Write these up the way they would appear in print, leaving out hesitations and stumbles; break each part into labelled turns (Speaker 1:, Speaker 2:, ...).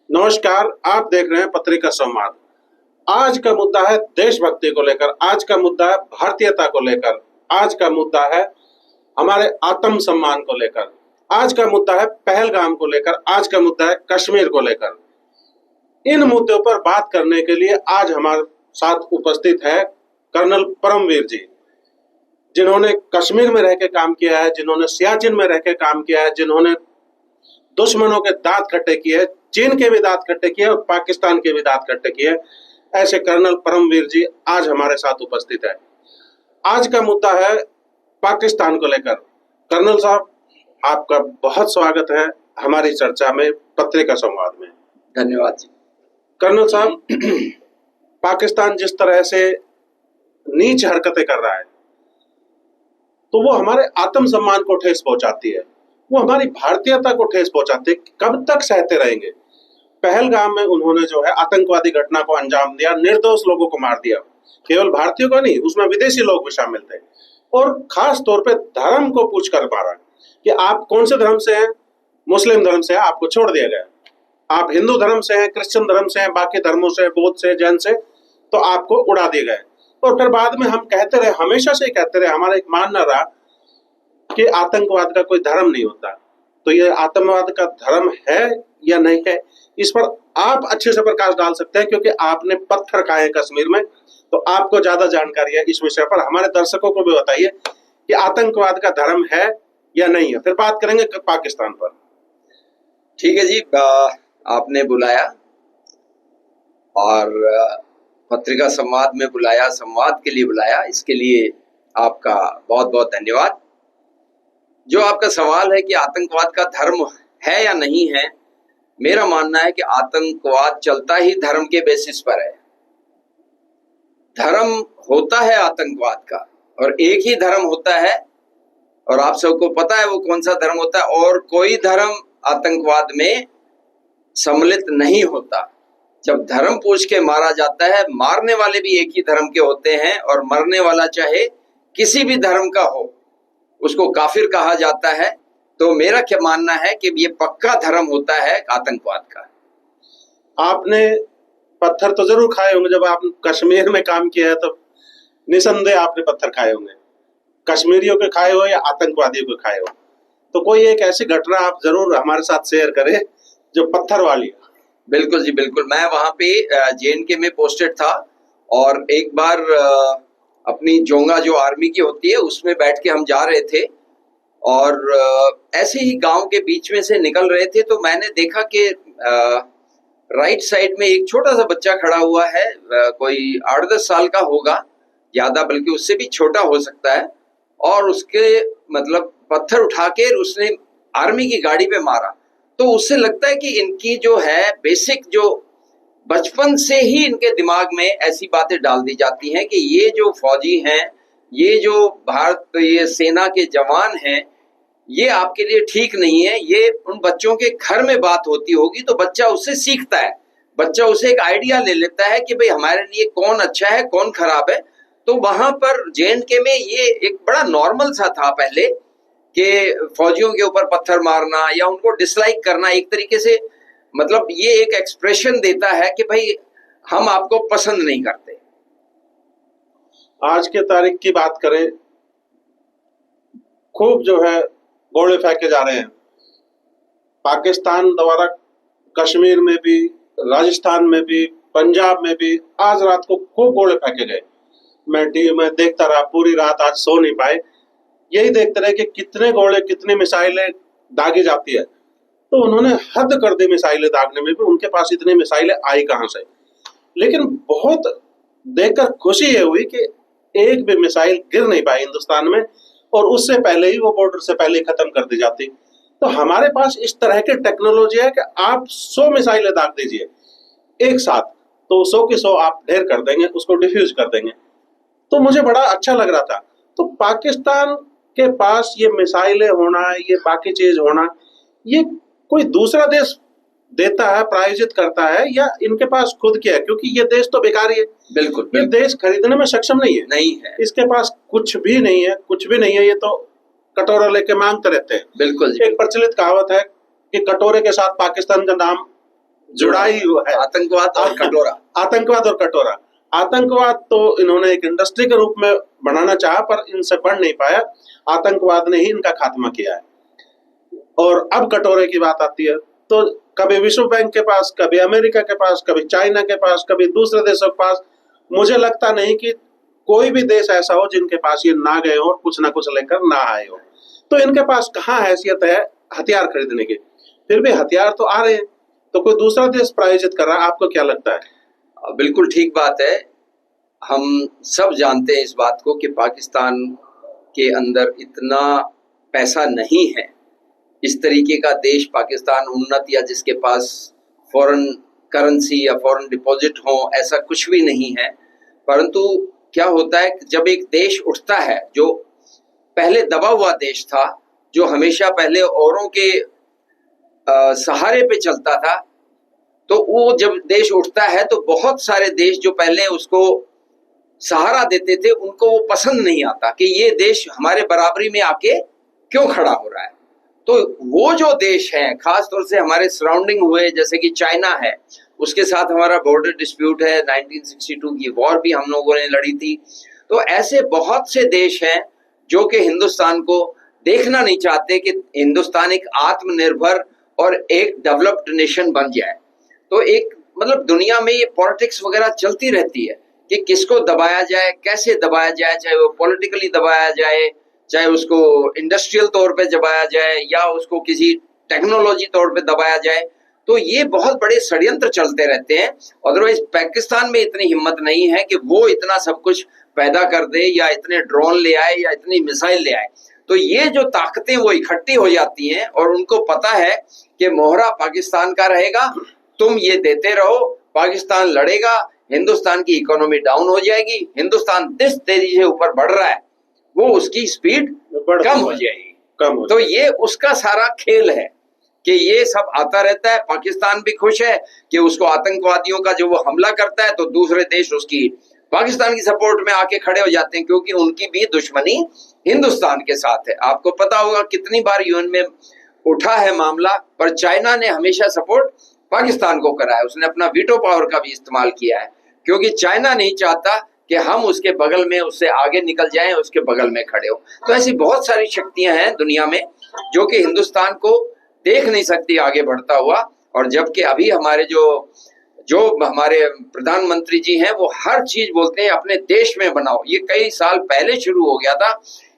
Speaker 1: नमस्कार, आप देख रहे हैं पत्रिका संवाद। आज का मुद्दा है देशभक्ति को लेकर, आज का मुद्दा है भारतीयता को लेकर, आज का मुद्दा है हमारे आत्म सम्मान को लेकर, आज का मुद्दा है पहलगाम को लेकर, आज का मुद्दा है कश्मीर को लेकर। इन मुद्दों पर बात करने के लिए आज हमारे साथ उपस्थित है कर्नल परमवीर जी, जिन्होंने कश्मीर में रह के काम किया है, जिन्होंने सियाचिन में रह के काम किया है, जिन्होंने दुश्मनों के दांत खट्टे किए, चीन के भी दांत खट्टे किए और पाकिस्तान के भी दांत खट्टे किए। ऐसे कर्नल परमवीर जी आज हमारे साथ उपस्थित है। आज का मुद्दा है पाकिस्तान को लेकर। कर्नल साहब, आपका बहुत स्वागत है हमारी चर्चा में, पत्रिका संवाद में।
Speaker 2: धन्यवाद जी।
Speaker 1: कर्नल साहब, पाकिस्तान जिस तरह से नीच हरकतें कर रहा है तो वो हमारे आत्म सम्मान को ठेस पहुंचाती है, वो हमारी भारतीयता को ठेस पहुंचाती है। कब तक सहते रहेंगे? पहलगाम में उन्होंने जो है आतंकवादी घटना को अंजाम दिया, निर्दोष लोगों को मार दिया, केवल भारतीयों को नहीं, उसमें विदेशी लोग भी शामिल थे। और खास तौर पे धर्म को पूछ कर मारा कि आप कौन से धर्म से हैं। मुस्लिम धर्म से है, आपको छोड़ दिया गया। आप हिंदू धर्म से हैं, क्रिश्चियन धर्म से हैं, बाकी धर्मों से, बौद्ध से, जैन से, तो आपको उड़ा दिए गए। और फिर बाद में हम कहते रहे, हमेशा से कहते रहे, हमारा एक मानना रहा कि आतंकवाद का कोई धर्म नहीं होता। तो ये आतंकवाद का धर्म है या नहीं है, इस पर आप अच्छे से प्रकाश डाल सकते हैं, क्योंकि आपने पत्थर खाए हैं कश्मीर में, तो आपको ज्यादा जानकारी है इस विषय पर। हमारे दर्शकों को भी बताइए कि आतंकवाद का धर्म है या नहीं है, फिर बात करेंगे पाकिस्तान पर।
Speaker 2: ठीक है जी, आपने बुलाया और पत्रिका संवाद में बुलाया, संवाद के लिए बुलाया, इसके लिए आपका बहुत बहुत धन्यवाद। जो आपका सवाल है कि आतंकवाद का धर्म है या नहीं है, मेरा मानना है कि आतंकवाद चलता ही धर्म के बेसिस पर है। धर्म होता है आतंकवाद का, और एक ही धर्म होता है, और आप सबको पता है वो कौन सा धर्म होता है। और कोई धर्म आतंकवाद में सम्मिलित नहीं होता। जब धर्म पूछ के मारा जाता है, मारने वाले भी एक ही धर्म के होते हैं, और मरने वाला चाहे किसी भी धर्म का हो, उसको काफिर कहा जाता है। तो मेरा क्या मानना है कि ये पक्का धर्म होता है आतंकवाद का।
Speaker 1: आपने पत्थर तो जरूर खाए होंगे, जब आप कश्मीर में काम किया है तो निसंदेह आपने पत्थर खाए होंगे। कश्मीरियों के खाए हो या आतंकवादियों के खाए हो, तो कोई एक ऐसी घटना आप जरूर हमारे साथ शेयर करें जो पत्थर वाली है।
Speaker 2: बिल्कुल जी, बिल्कुल। मैं वहां पे JNK में पोस्टेड था, और एक बार अपनी जोंगा जो आर्मी की होती है उसमें बैठ के हम जा रहे थे, और ऐसे ही गांव के बीच में से निकल रहे थे, तो मैंने देखा कि राइट साइड में एक छोटा सा बच्चा खड़ा हुआ है, कोई 8-10 साल का होगा, ज्यादा बल्कि उससे भी छोटा हो सकता है, और उसके मतलब पत्थर उठा के उसने आर्मी की गाड़ी पे मारा। तो उससे लगता है कि इनकी जो है बेसिक, जो बचपन से ही इनके दिमाग में ऐसी बातें डाल दी जाती हैं कि ये जो फौजी हैं, ये जो भारत ये सेना के जवान हैं, ये आपके लिए ठीक नहीं है। ये उन बच्चों के घर में बात होती होगी तो बच्चा उससे सीखता है, बच्चा उसे एक आइडिया ले लेता है कि भाई हमारे लिए कौन अच्छा है कौन खराब है। तो वहां पर JNK में ये एक बड़ा नॉर्मल सा था पहले, कि फौजियों के ऊपर पत्थर मारना या उनको डिसलाइक करना, एक तरीके से मतलब ये एक एक्सप्रेशन देता है कि भाई हम आपको पसंद नहीं करते।
Speaker 1: आज के तारीख की बात करें, खूब जो है गोले फेंके जा रहे हैं पाकिस्तान द्वारा, कश्मीर में भी, राजस्थान में भी, पंजाब में भी। आज रात को खूब गोले फेंके गए। मैं टीवी में देखता रहा पूरी रात, आज सो नहीं पाए, यही देखते रहे कि कितने गोले, कितनी मिसाइलें दागी जाती है। तो उन्होंने हद कर दी मिसाइलें दागने में भी, उनके पास इतनी मिसाइलें आई कहां से। लेकिन बहुत देखकर खुशी ये हुई कि एक भी मिसाइल गिर नहीं पाई हिंदुस्तान में, और उससे पहले ही वो बॉर्डर से पहले ही खत्म कर दी जाती। तो हमारे पास इस तरह की टेक्नोलॉजी है कि आप 100 मिसाइलें दाग दीजिए एक साथ, तो 100 की 100 आप ढेर कर देंगे, उसको डिफ्यूज कर देंगे। तो मुझे बड़ा अच्छा लग रहा था। तो पाकिस्तान के पास ये मिसाइलें होना, ये बाकी चीज होना, ये कोई दूसरा देश देता है, प्रायोजित करता है, या इनके पास खुद क्या है? क्योंकि ये देश तो बेकार ही है।
Speaker 2: बिल्कुल,
Speaker 1: ये देश खरीदने में सक्षम नहीं है,
Speaker 2: नहीं है,
Speaker 1: इसके पास कुछ भी नहीं है, कुछ भी नहीं है। ये तो कटोरा लेके मांगते रहते हैं।
Speaker 2: बिल्कुल जी।
Speaker 1: एक प्रचलित कहावत है कि कटोरे के साथ पाकिस्तान का नाम जुड़ा ही हुआ है।
Speaker 2: आतंकवाद और कटोरा।
Speaker 1: आतंकवाद और कटोरा। आतंकवाद तो इन्होंने एक इंडस्ट्री के रूप में बनाना चाहा, पर इनसे बढ़ नहीं पाया। आतंकवाद ने ही इनका खात्मा किया है। और अब कटोरे की बात आती है तो कभी विश्व बैंक के पास, कभी अमेरिका के पास, कभी चाइना के पास, कभी दूसरे देशों के पास। मुझे लगता नहीं कि कोई भी देश ऐसा हो जिनके पास ये ना गए हो और कुछ ना कुछ लेकर ना आए हो। तो इनके पास कहाँ हैसियत है हथियार खरीदने की। फिर भी हथियार तो आ रहे हैं, तो कोई दूसरा देश प्रायोजित कर रहा है। आपको क्या लगता है?
Speaker 2: बिल्कुल ठीक बात है। हम सब जानते हैं इस बात को कि पाकिस्तान के अंदर इतना पैसा नहीं है। इस तरीके का देश पाकिस्तान उन्नत, या जिसके पास फॉरेन करेंसी या फॉरेन डिपॉजिट हो, ऐसा कुछ भी नहीं है। परंतु क्या होता है कि जब एक देश उठता है, जो पहले दबा हुआ देश था, जो हमेशा पहले औरों के सहारे पे चलता था, तो वो जब देश उठता है तो बहुत सारे देश जो पहले उसको सहारा देते थे, उनको वो पसंद नहीं आता कि ये देश हमारे बराबरी में आके क्यों खड़ा हो रहा है। तो वो जो देश हैं, खास तौर से हमारे सराउंडिंग हुए, जैसे कि चाइना है, उसके साथ हमारा बॉर्डर डिस्प्यूट है, 1962 की वॉर भी हम लोगों ने लड़ी थी। तो ऐसे बहुत से देश हैं जो कि हिंदुस्तान को देखना नहीं चाहते कि हिंदुस्तान एक आत्मनिर्भर और एक डेवलप्ड नेशन बन जाए। तो एक मतलब दुनिया में ये पॉलिटिक्स वगैरह चलती रहती है कि किसको दबाया जाए, कैसे दबाया जाए, चाहे वो पॉलिटिकली दबाया जाए, चाहे उसको इंडस्ट्रियल तौर पे दबाया जाए, या उसको किसी टेक्नोलॉजी तौर पे दबाया जाए। तो ये बहुत बड़े षड्यंत्र चलते रहते हैं। अदरवाइज पाकिस्तान में इतनी हिम्मत नहीं है कि वो इतना सब कुछ पैदा कर दे, या इतने ड्रोन ले आए, या इतनी मिसाइल ले आए। तो ये जो ताकतें वो इकट्ठी हो जाती हैं, और उनको पता है कि मोहरा पाकिस्तान का रहेगा, तुम ये देते रहो, पाकिस्तान लड़ेगा, हिंदुस्तान की इकोनॉमी डाउन हो जाएगी, हिंदुस्तान जिस तेजी से ऊपर बढ़ रहा है वो उसकी स्पीड कम हो जाएगी। तो ये उसका सारा खेल है कि ये सब आता रहता है। पाकिस्तान भी खुश है कि उसको आतंकवादियों का जो वो हमला करता है, तो दूसरे देश उसकी पाकिस्तान की सपोर्ट में आके खड़े हो जाते हैं, क्योंकि उनकी भी दुश्मनी हिंदुस्तान के साथ है। आपको पता होगा कितनी बार यूएन में उठा है मामला, पर चाइना ने हमेशा सपोर्ट पाकिस्तान को करा है। उसने अपना वीटो पावर का भी इस्तेमाल किया है, क्योंकि चाइना नहीं चाहता कि हम उसके बगल में, उससे आगे निकल जाएं, उसके बगल में खड़े हो। तो ऐसी बहुत सारी शक्तियां हैं दुनिया में जो कि हिंदुस्तान को देख नहीं सकती आगे बढ़ता हुआ। और जबकि अभी हमारे जो हमारे प्रधानमंत्री जी हैं, वो हर चीज बोलते हैं अपने देश में बनाओ। ये कई साल पहले शुरू हो गया था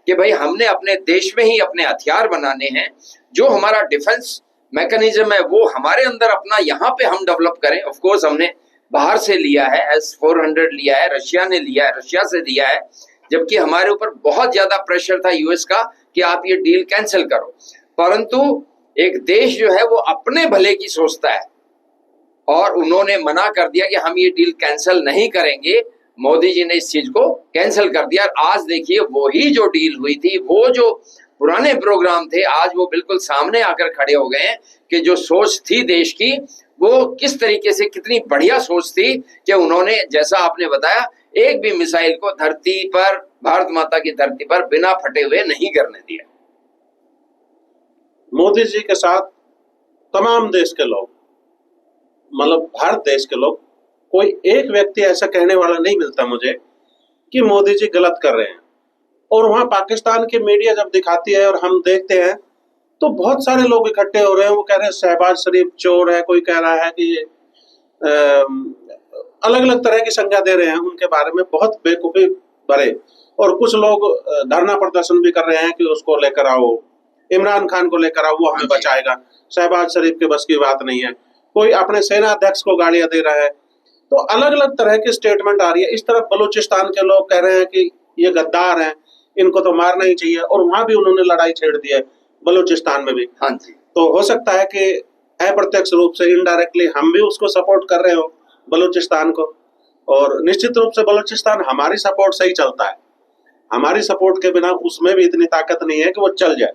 Speaker 2: कि भाई हमने अपने देश में ही अपने हथियार बनाने हैं। जो हमारा डिफेंस मैकेनिज्म है वो हमारे अंदर अपना यहाँ पे हम डेवलप करें। ऑफ कोर्स हमने बाहर से लिया है, S-400 लिया है, रशिया ने लिया है, रशिया से दिया है, जबकि हमारे ऊपर बहुत ज्यादा प्रेशर था यूएस का कि आप ये डील कैंसिल करो। परंतु एक देश जो है वो अपने भले की सोचता है, और उन्होंने मना कर दिया कि हम ये डील कैंसिल नहीं करेंगे। मोदी जी ने इस चीज को कैंसिल कर दिया। आज देखिए वही जो डील हुई थी, वो जो पुराने प्रोग्राम थे, आज वो बिल्कुल सामने आकर खड़े हो गए हैं कि जो सोच थी देश की, वो किस तरीके से, कितनी बढ़िया सोच थी कि उन्होंने, जैसा आपने बताया, एक भी मिसाइल को धरती पर, भारत माता की धरती पर बिना फटे हुए नहीं करने दिया।
Speaker 1: मोदी जी के साथ तमाम देश के लोग, मतलब भारत देश के लोग, कोई एक व्यक्ति ऐसा कहने वाला नहीं मिलता मुझे कि मोदी जी गलत कर रहे हैं। और वहां पाकिस्तान की मीडिया जब दिखाती है और हम देखते हैं तो बहुत सारे लोग इकट्ठे हो रहे हैं। वो कह रहे हैं शहबाज शरीफ चोर है, कोई कह रहा है कि अलग अलग तरह की संज्ञा दे रहे हैं उनके बारे में, बहुत बेवकूफी भरे। और कुछ लोग धरना प्रदर्शन भी कर रहे हैं कि उसको लेकर आओ, इमरान खान को लेकर आओ, वो हमें बचाएगा। शहबाज शरीफ के बस की बात नहीं है। कोई अपने सेना अध्यक्ष को गालियां दे रहा है। तो अलग अलग तरह की स्टेटमेंट आ रही है। इस तरफ बलूचिस्तान के लोग कह रहे हैं कि ये गद्दार हैं, इनको तो मारना ही चाहिए। और वहां भी उन्होंने लड़ाई छेड़ दी है, बलूचिस्तान में भी।
Speaker 2: हाँ जी।
Speaker 1: तो हो सकता है कि अप्रत्यक्ष रूप से, इनडायरेक्टली, हम भी उसको सपोर्ट कर रहे हो, बलूचिस्तान को। और निश्चित रूप से बलूचिस्तान हमारी सपोर्ट से ही चलता है। हमारी सपोर्ट के बिना उसमें भी इतनी ताकत नहीं है कि वो चल जाए।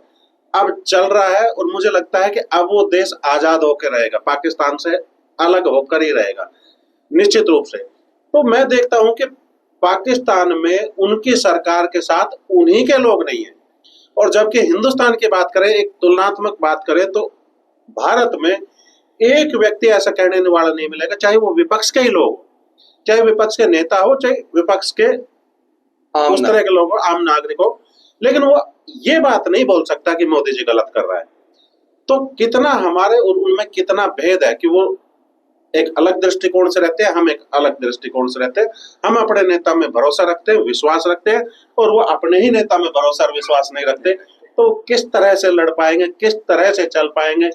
Speaker 1: अब चल रहा है, और मुझे लगता है कि अब वो देश आजाद होकर रहेगा, पाकिस्तान से अलग होकर ही रहेगा निश्चित रूप से। तो मैं देखता हूं कि पाकिस्तान में उनकी सरकार के साथ उन्हीं के लोग नहीं है। और जबकि हिंदुस्तान की बात करें, एक तुलनात्मक बात करें, तो भारत में एक व्यक्ति ऐसा कहने वाला नहीं मिलेगा, चाहे वो विपक्ष के ही लोग हो, चाहे विपक्ष के नेता हो, चाहे विपक्ष के उस तरह के लोग हो, आम नागरिक हो, लेकिन वो ये बात नहीं बोल सकता कि मोदी जी गलत कर रहा है। तो कितना हमारे और उनमें कितना भेद है कि वो एक अलग दृष्टिकोण से रहते हैं, हम एक अलग दृष्टिकोण से रहते हैं। हम अपने नेता में भरोसा रखते हैं, विश्वास रखते हैं, और वो अपने ही नेता में भरोसा और विश्वास नहीं रखते। तो किस तरह से लड़ पाएंगे, किस तरह से चल पाएंगे,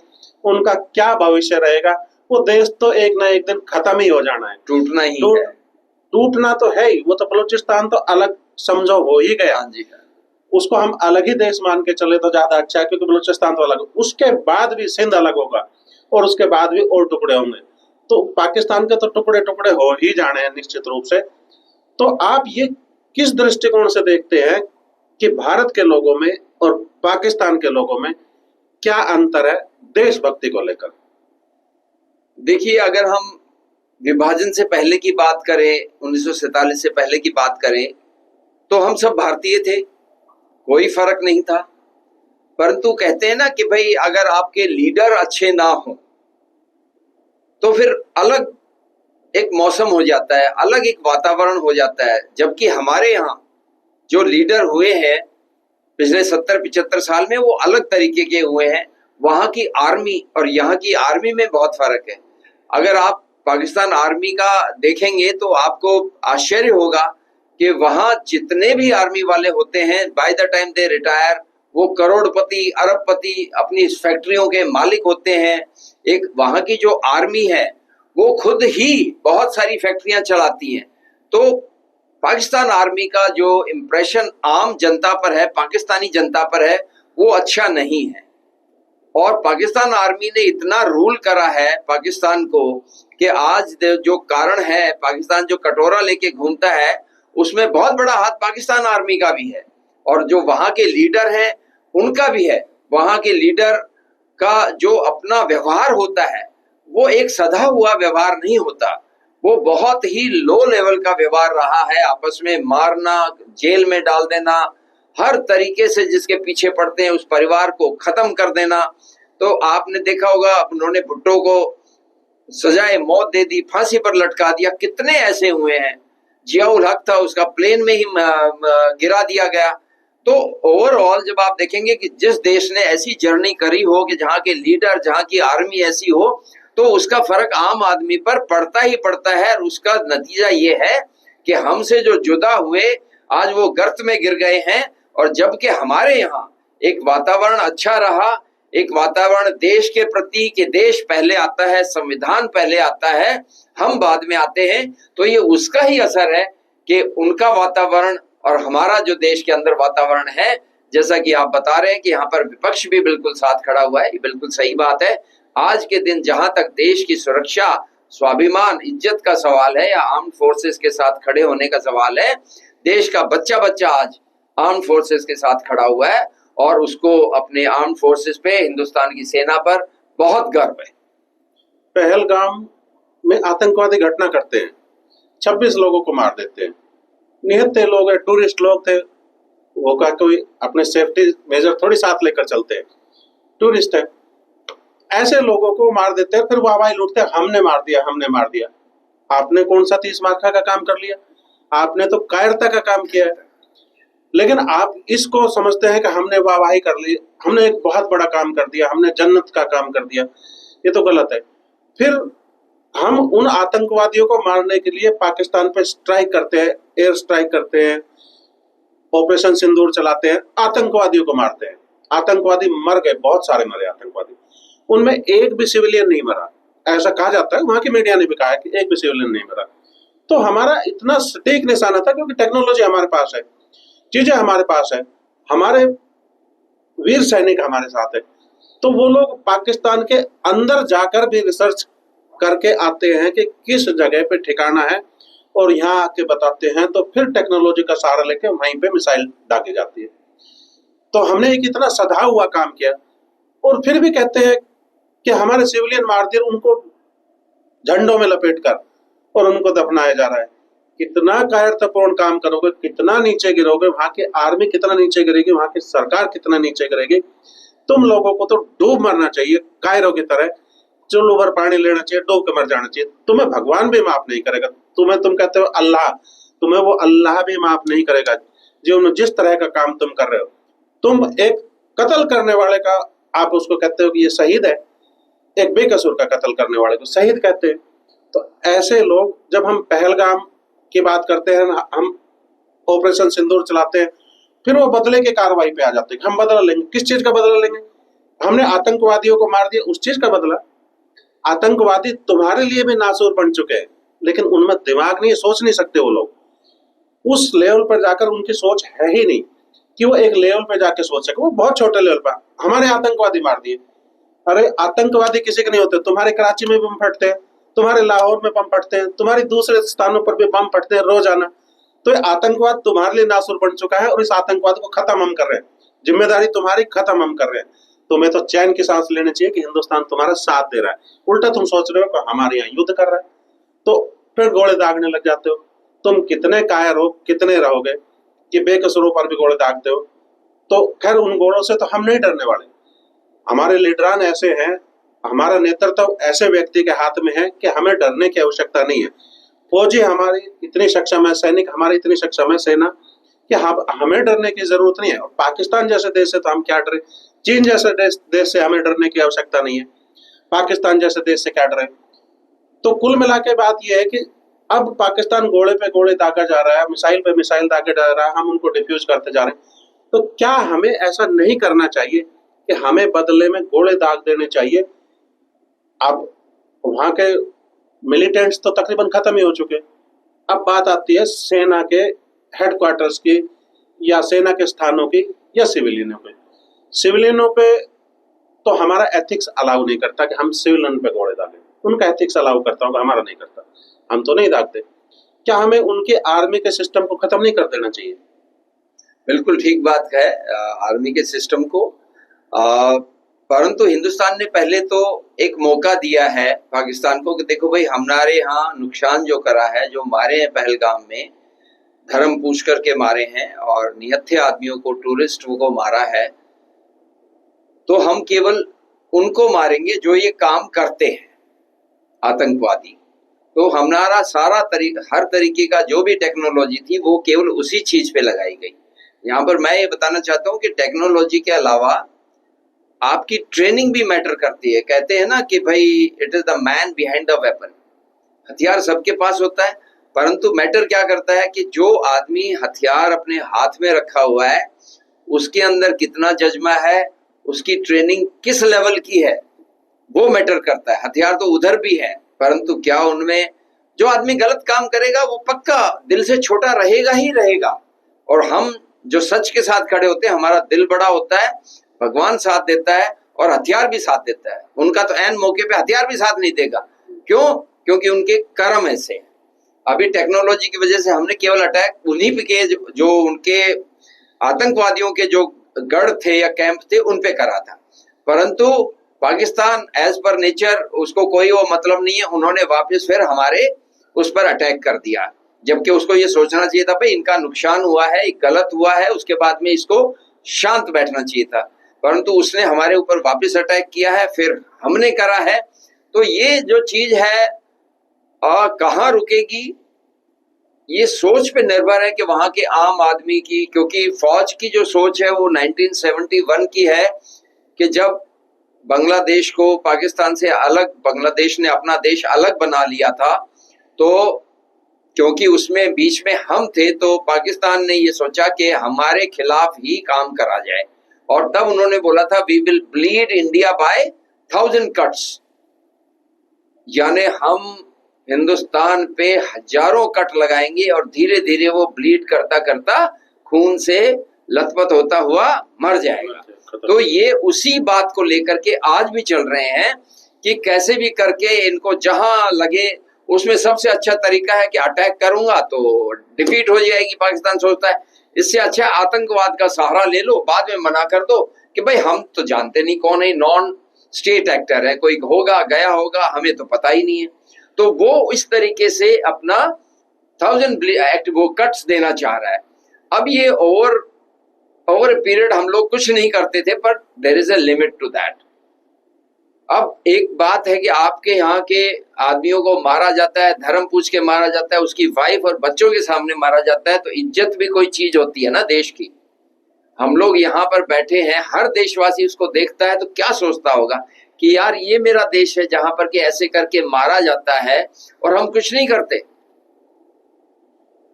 Speaker 1: उनका क्या भविष्य रहेगा? वो देश तो एक ना एक दिन खत्म ही हो जाना है,
Speaker 2: टूटना ही है।
Speaker 1: टूटना तो है ही। वो तो बलूचिस्तान तो अलग समझो हो ही गया, उसको हम अलग ही देश मान के चले तो ज्यादा अच्छा है, क्योंकि बलूचिस्तान तो अलग, उसके बाद भी सिंध अलग होगा, और उसके बाद भी और टुकड़े होंगे। तो पाकिस्तान के तो टुकड़े टुकड़े हो ही जाने हैं निश्चित रूप से। तो आप ये किस दृष्टिकोण से देखते हैं कि भारत के लोगों में और पाकिस्तान के लोगों में क्या अंतर है देशभक्ति को लेकर?
Speaker 2: देखिए, अगर हम विभाजन से पहले की बात करें, 1947 से पहले की बात करें, तो हम सब भारतीय थे, कोई फर्क नहीं था। परंतु कहते हैं ना कि भाई अगर आपके लीडर अच्छे ना हो तो फिर अलग एक मौसम हो जाता है, अलग एक वातावरण हो जाता है। जबकि हमारे यहाँ जो लीडर हुए हैं पिछले 70-75 साल में, वो अलग तरीके के हुए हैं। वहां की आर्मी और यहाँ की आर्मी में बहुत फर्क है। अगर आप पाकिस्तान आर्मी का देखेंगे तो आपको आश्चर्य होगा कि वहां जितने भी आर्मी वाले होते हैं, by the time they retire, वो करोड़पति, अरबपति, अपनी फैक्ट्रियों के मालिक होते हैं। एक वहां की जो आर्मी है वो खुद ही बहुत सारी फैक्ट्रियां चलाती हैं। तो पाकिस्तान आर्मी का जो इम्प्रेशन आम जनता पर है, पाकिस्तानी जनता पर है, वो अच्छा नहीं है। और पाकिस्तान आर्मी ने इतना रूल करा है पाकिस्तान को कि आज जो कारण है, पाकिस्तान जो कटोरा लेके घूमता है, उसमें बहुत बड़ा हाथ पाकिस्तान आर्मी का भी है, और जो वहां के लीडर हैं उनका भी है। वहां के लीडर का जो अपना व्यवहार होता है वो एक सधा हुआ व्यवहार नहीं होता, वो बहुत ही लो लेवल का व्यवहार रहा है। आपस में मारना, जेल में डाल देना, हर तरीके से जिसके पीछे पड़ते हैं उस परिवार को खत्म कर देना। तो आपने देखा होगा, उन्होंने भुट्टो को सजाए मौत दे दी, फांसी पर लटका दिया, कितने ऐसे हुए हैं। जियाउल हक था, उसका प्लेन में ही गिरा दिया गया। तो ओवरऑल जब आप देखेंगे कि जिस देश ने ऐसी जर्नी करी हो कि जहाँ के लीडर, जहाँ की आर्मी ऐसी हो, तो उसका फर्क आम आदमी पर पड़ता ही पड़ता है। और उसका नतीजा ये है कि हमसे जो जुदा हुए आज वो गर्त में गिर गए हैं। और जबकि हमारे यहाँ एक वातावरण अच्छा रहा, एक वातावरण देश के प्रति, कि देश पहले आता है, संविधान पहले आता है, हम बाद में आते हैं। तो ये उसका ही असर है कि उनका वातावरण और हमारा जो देश के अंदर वातावरण है, जैसा कि आप बता रहे हैं कि यहाँ पर विपक्ष भी बिल्कुल साथ खड़ा हुआ है, ये बिल्कुल सही बात है। आज के दिन जहां तक देश की सुरक्षा, स्वाभिमान, इज्जत का सवाल है या आर्म्ड फोर्सेस के साथ खड़े होने का सवाल है, देश का बच्चा बच्चा आज आर्म्ड फोर्सेस के साथ खड़ा हुआ है, और उसको अपने आर्म्ड फोर्सेस पे, हिंदुस्तान की सेना पर बहुत गर्व है।
Speaker 1: पहलगाम में आतंकवादी घटना करते हैं, 26 लोगों को मार देते हैं, निहत्थे लोग हैं, टूरिस्ट लोग थे, वो का कोई अपने सेफ्टी मेजर थोड़ी साथ लेकर चलते हैं, टूरिस्ट है, ऐसे लोगों को मार देते हैं। फिर वो आवाज लूटते हैं, हमने मार दिया, हमने मार दिया। आपने कौन सा 30 मार्का का काम कर लिया? आपने तो कायरता का काम किया है। लेकिन आप इसको समझते हैं कि हमने वाहवाही कर ली, हमने एक बहुत बड़ा काम कर दिया, हमने जन्नत का काम कर दिया। ये तो गलत है। फिर हम उन आतंकवादियों को मारने के लिए पाकिस्तान पे स्ट्राइक करते हैं, एयर स्ट्राइक करते हैं, ऑपरेशन सिंदूर चलाते हैं, आतंकवादियों को मारते हैं। आतंकवादी मर गए, बहुत सारे मरे आतंकवादी, उनमें एक भी सिविलियन नहीं मरा। ऐसा कहा जाता है, वहां की मीडिया ने भी कहा है कि एक भी सिविलियन नहीं मरा। तो हमारा इतना सटीक निशाना था, क्योंकि टेक्नोलॉजी हमारे पास है, चीजें हमारे पास है, हमारे वीर सैनिक हमारे साथ है। तो वो लोग पाकिस्तान के अंदर जाकर भी रिसर्च करके आते हैं कि किस जगह पे ठिकाना है, और यहाँ आके बताते हैं। तो फिर टेक्नोलॉजी का सहारा लेके वहीं पे मिसाइल दागी जाती है। तो हमने एक इतना सधा हुआ काम किया, और फिर भी कहते हैं कि हमारे सिविलियन मार दिए, उनको झंडों में लपेटकर और उनको दफनाया जा रहा है। कितना कायरतापूर्ण काम करोगे, कितना नीचे गिरोगे, वहां की आर्मी कितना नीचे गिरेगी, वहां की सरकार कितना नीचे गिरेगी। तुम लोगों को तो डूब मरना चाहिए कायरों की तरह, चुल्लू भर पानी लेना चाहिए, डूब के मर जाना चाहिए। तुम्हें भगवान भी माफ नहीं करेगा। तुम कहते हो अल्लाह, तुम्हें वो अल्लाह भी माफ नहीं करेगा जो जिस तरह का काम तुम कर रहे हो। तुम एक कत्ल करने वाले का आप उसको कहते हो कि ये शहीद है, एक बेकसूर का कत्ल करने वाले को शहीद कहते हैं। तो ऐसे लोग, जब हम पहलगाम की बात करते हैं, हम ऑपरेशन सिंदूर चलाते हैं, फिर वो बदले की कार्रवाई पे आ जाते हैं। हम बदला लेंगे, किस चीज का बदला लेंगे? हमने आतंकवादियों को मार दिया, उस चीज का बदला। आतंकवादी तुम्हारे लिए भी नासूर बन चुके हैं, लेकिन उनमें दिमाग नहीं, सोच नहीं सकते वो लोग। उस लेवल पर जाकर उनकी सोच है ही नहीं कि वो एक लेवल पे जाके सोच सके। वो बहुत छोटे लेवल पर हमारे आतंकवादी मार दिए। अरे आतंकवादी किसी के नहीं होते। तुम्हारे कराची में बम फटते हैं, तुम्हारे लाहौर में बम फटते हैं, तुम्हारे दूसरे स्थानों पर भी बम फटते हैं रोजाना। तो ये आतंकवाद तुम्हारे लिए नासुर बन चुका है और इस आतंकवाद को खत्म हम कर रहे हैं। जिम्मेदारी तुम्हारी, खत्म हम कर रहे हैं। तुम्हें तो चैन की सांस लेनी चाहिए कि हिंदुस्तान तुम्हारा साथ दे रहा है। उल्टा तुम सोच रहे हो कि हमारे यहाँ युद्ध कर रहा है, तो फिर गोले दागने लग जाते हो। तुम कितने कायर हो, कितने रहोगे कि बेकसूरों पर भी गोले दागते हो। तो खैर, उन गोलों से तो हम नहीं डरने वाले। हमारे लीडरान ऐसे हैं, हमारा नेतृत्व ऐसे व्यक्ति के हाथ में है कि हमें डरने की आवश्यकता नहीं है। फौजी हमारी इतनी सक्षम है, सैनिक हमारी इतनी सक्षम है, सेना, कि हमें डरने की जरूरत नहीं है। और पाकिस्तान जैसे देश से तो हम क्या डरे? चीन जैसे देश से हमें डरने की आवश्यकता नहीं है। पाकिस्तान जैसे देश से क्या डरे? तो कुल मिला के बात यह है कि अब पाकिस्तान गोले पे गोले दागा जा रहा है, मिसाइल पे मिसाइल दागे जा रहा है, हम उनको डिफ्यूज करते जा रहे हैं। तो क्या हमें ऐसा नहीं करना चाहिए कि हमें बदले में गोले दाग देने चाहिए? अब वहां के मिलिटेंट्स तो तकरीबन खत्म ही हो चुके। अब बात आती है सेना के हेडक्वार्टर्स की, या सेना के स्थानों की, या सिविलियनों पे। सिविलियनों पे तो हमारा एथिक्स अलाउ नहीं करता कि हम सिविलियन पे गोले दागें। उनका एथिक्स अलाउ करता होगा, हमारा नहीं करता। हम तो नहीं दागते। क्या हमें उनके आर्मी के सिस्टम को खत्म नहीं कर देना चाहिए?
Speaker 2: बिल्कुल ठीक बात है, आर्मी के सिस्टम को। परंतु हिंदुस्तान ने पहले तो एक मौका दिया है पाकिस्तान को कि देखो भाई, हमारे यहाँ नुकसान जो करा है, जो मारे हैं पहलगाम में, धर्म पूछ करके मारे हैं और निहत्थे आदमियों को, टूरिस्ट को मारा है, तो हम केवल उनको मारेंगे जो ये काम करते हैं, आतंकवादी। तो हमारा सारा हर तरीके का जो भी टेक्नोलॉजी थी वो केवल उसी चीज पे लगाई गई। यहाँ पर मैं ये बताना चाहता हूँ कि टेक्नोलॉजी के अलावा आपकी ट्रेनिंग भी मैटर करती है। कहते हैं ना कि भाई, it is the man behind the weapon. हथियार सबके पास होता है, परंतु मैटर क्या करता है कि जो आदमी हथियार अपने हाथ में रखा हुआ है उसके अंदर कितना जज्बा है, उसकी ट्रेनिंग किस लेवल की है, वो मैटर करता है। हथियार तो उधर भी है, परंतु क्या उनमें जो आदमी गलत काम करेगा वो पक्का दिल से छोटा रहेगा ही रहेगा। और हम जो सच के साथ खड़े होते हैं, हमारा दिल बड़ा होता है, भगवान साथ देता है और हथियार भी साथ देता है। उनका तो ऐन मौके पे हथियार भी साथ नहीं देगा। क्यों? क्योंकि उनके कर्म ऐसे हैं। अभी टेक्नोलॉजी की वजह से हमने केवल अटैक उन्हीं पे के जो उनके आतंकवादियों के जो गढ़ थे या कैंप थे उन पे करा था, परंतु पाकिस्तान एज पर नेचर उसको कोई वो मतलब नहीं है। उन्होंने वापस फिर हमारे उस पर अटैक कर दिया, जबकि उसको ये सोचना चाहिए था भाई इनका नुकसान हुआ है, गलत हुआ है, उसके बाद में इसको शांत बैठना चाहिए था। परंतु उसने हमारे ऊपर वापस अटैक किया है, फिर हमने करा है। तो ये जो चीज है कहाँ रुकेगी, ये सोच पे निर्भर है कि वहां के आम आदमी की। क्योंकि फौज की जो सोच है वो 1971 की है कि जब बांग्लादेश को पाकिस्तान से अलग, बांग्लादेश ने अपना देश अलग बना लिया था, तो क्योंकि उसमें बीच में हम थे, तो पाकिस्तान ने ये सोचा कि हमारे खिलाफ ही काम करा जाए। और तब उन्होंने बोला था we will bleed India by 1000 cuts, यानी हम हिंदुस्तान पे हजारों कट लगाएंगे और धीरे धीरे वो ब्लीड करता करता खून से लथपथ होता हुआ मर जाएगा। तो ये उसी बात को लेकर के आज भी चल रहे हैं कि कैसे भी करके इनको जहां लगे, उसमें सबसे अच्छा तरीका है कि अटैक करूंगा तो डिफीट हो जाएगी। पाकिस्तान सोचता है इससे अच्छा आतंकवाद का सहारा ले लो, बाद में मना कर दो कि भाई हम तो जानते नहीं कौन है, नॉन स्टेट एक्टर है, कोई होगा गया होगा, हमें तो पता ही नहीं है। तो वो इस तरीके से अपना 1000 एक्ट वो कट्स देना चाह रहा है। अब ये ओवर पीरियड हम लोग कुछ नहीं करते थे, पर there is a limit to that. अब एक बात है कि आपके यहाँ के आदमियों को मारा जाता है, धर्म पूछ के मारा जाता है, उसकी वाइफ और बच्चों के सामने मारा जाता है, तो इज्जत भी कोई चीज होती है ना देश की। हम लोग यहाँ पर बैठे हैं, हर देशवासी उसको देखता है तो क्या सोचता होगा कि यार ये मेरा देश है जहां पर कि ऐसे करके मारा जाता है और हम कुछ नहीं करते।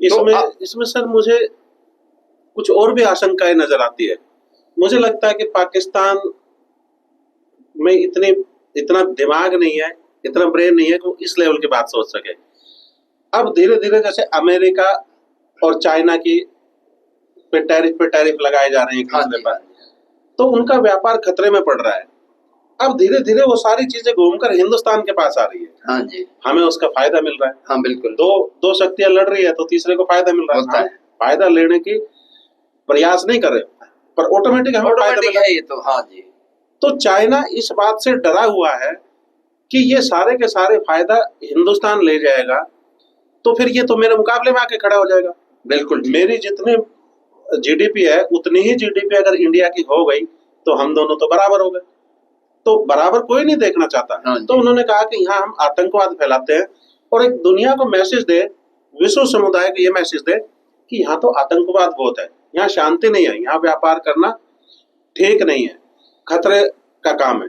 Speaker 1: इसमें सर मुझे कुछ और भी आशंकाएं नजर आती है। मुझे लगता है कि पाकिस्तान में इतना दिमाग नहीं है, इतना ब्रेन नहीं है कि वो इस लेवल की बात सोच सके। अब धीरे धीरे जैसे अमेरिका और चाइना की पे टैरिफ लगाए जा रहे हैं खरीदने पर, तो उनका व्यापार खतरे में पड़ रहा है। अब धीरे धीरे वो सारी चीजें घूमकर हिंदुस्तान के पास आ रही है।
Speaker 2: हाँ जी,
Speaker 1: हमें उसका फायदा मिल रहा है।
Speaker 2: हाँ बिल्कुल।
Speaker 1: दो शक्तियां लड़ रही है तो तीसरे को फायदा मिल रहा है। फायदा लेने की प्रयास नहीं कर रहे, पर ऑटोमेटिक हमें फायदा मिल रहा है।
Speaker 2: ये तो हाँ जी।
Speaker 1: तो चाइना इस बात से डरा हुआ है कि ये सारे के सारे फायदा हिंदुस्तान ले जाएगा, तो फिर ये तो मेरे मुकाबले में आके खड़ा हो जाएगा।
Speaker 2: बिल्कुल,
Speaker 1: मेरी जितनी जीडीपी है उतनी ही जीडीपी अगर इंडिया की हो गई तो हम दोनों तो बराबर हो गए। तो बराबर कोई नहीं देखना चाहता। तो उन्होंने कहा कि यहाँ हम आतंकवाद फैलाते हैं और एक दुनिया को मैसेज दे, विश्व समुदाय को ये मैसेज दे कि यहाँ तो आतंकवाद बहुत है, यहाँ शांति नहीं है, यहाँ व्यापार करना ठीक नहीं है, खतरे का काम है।